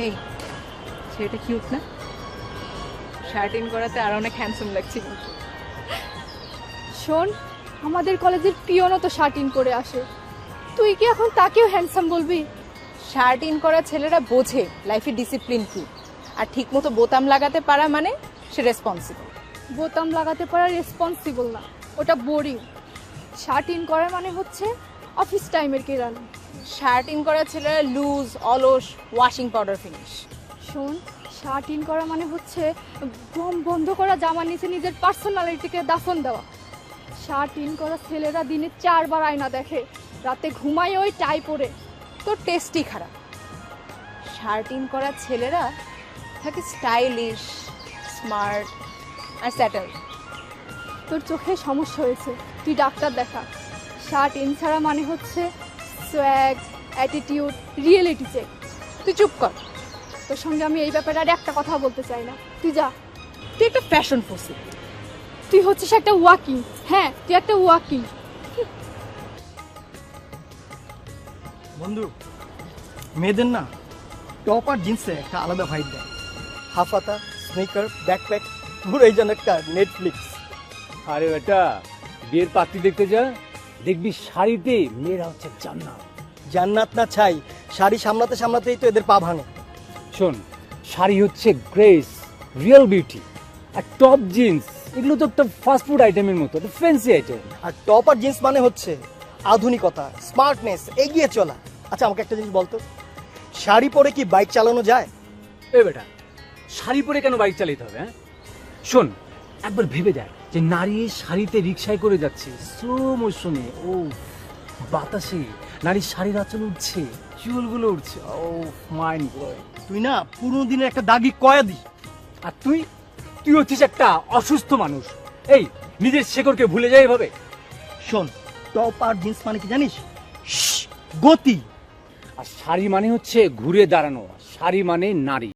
এই ছেলেটা কিউট না? শার্ট ইন করাতে আর অনেক হ্যান্ডসাম লাগছে কিন্তু। শোন, আমাদের কলেজের পিয়নও তো শার্ট ইন করে আসে, তুই কি এখন তাকেও হ্যান্ডসাম বলবি? শার্ট ইন করা ছেলেরা বোঝে লাইফে ডিসিপ্লিন কি, আর ঠিকমতো বোতাম লাগাতে পারা মানে সে রেসপন্সিবল। বোতাম লাগাতে পারা রেসপন্সিবল না, ওটা বোরিং। শার্ট ইন করা মানে হচ্ছে অফিস টাইমের কেরানি। শার্ট ইন করা ছেলেরা লুজ, অলস, ওয়াশিং পাউডার ফিনিশ। শোন, শার্ট ইন করা মানে হচ্ছে গম বন্ধ করা জামার নিচে নিজের পার্সোনালিটিকে দাফন দেওয়া। শার্ট ইন করা ছেলেরা দিনে 4 বার আয়না দেখে, রাতে ঘুমায় ওই টাই পরে। তোর টেস্টই খারাপ। শার্ট ইন করা ছেলেরা থাকে স্টাইলিশ, স্মার্ট আর স্যাটেল। তোর চোখে সমস্যা হয়েছে, তুই ডাক্তার দেখা। শার্ট ইন ছাড়া মানে হচ্ছে সোয়াগ, অ্যাটিটিউড, রিয়েলিটি চেক। তুই চুপ কর। তোর সঙ্গে আমি এই ব্যাপারে আর একটা কথা বলতে চাই না, তুই যা। তুই একটা ফ্যাশন ফসিল। তুই হচ্ছিস একটা ওয়াকিং, হ্যাঁ তুই একটা ওয়াকিং। বন্ধু, মেয়েদের না টপ আর জিন্সে একটা আলাদা ভাইব দেয়। হাফাতা, স্নিকার, ব্যাকপ্যাক, পুরো এই যেন একটা নেটফ্লিক্স। আরে বেটা, বিয়ের পাত্রী দেখতে যা, দেখবি শাড়িতে মেয়েরা হচ্ছে জান্নাত। জান্নাত না ছাই, শাড়ি সামলাতে সামলাতেই তো এদের পা ভাঙে। শোন, শাড়ি হচ্ছে গ্রেস, রিয়েল বিউটি। আর টপ জিন্স এগুলো তো একটা ফাস্ট ফুড আইটেমের মতো, একটা ফ্যান্সি আইটেম। আর টপ আর জিন্স মানে হচ্ছে আধুনিকতা, স্মার্টনেস, এগিয়ে চলা। আচ্ছা আমাকে একটা জিনিস বলতো, শাড়ি পরে কি বাইক চালানো যায়? এ বেটা, শাড়ি পরে কেন বাইক চালাতে হবে? হ্যাঁ শোন, একবার ভেবে দেখ যে নারী শাড়িতে রিক্সায় করে যাচ্ছে স্লো মোশনে, ও বাতাসে নারীর শাড়ির আঁচল উঠছে, চুলগুলো উঠছে, ও মাইন্ড ব্লোয়িং। তুই না পুরোনো দিনের একটা দাগি কয়াদি। আর তুই তুই হচ্ছিস একটা অসুস্থ মানুষ। এই নিজের শেকড়কে ভুলে যায় এভাবে? শোন, টপ আর জিন্স মানে কি জানিস? গতি। আর শাড়ি মানে হচ্ছে ঘুরে দাঁড়ানো, শাড়ি মানে নারী।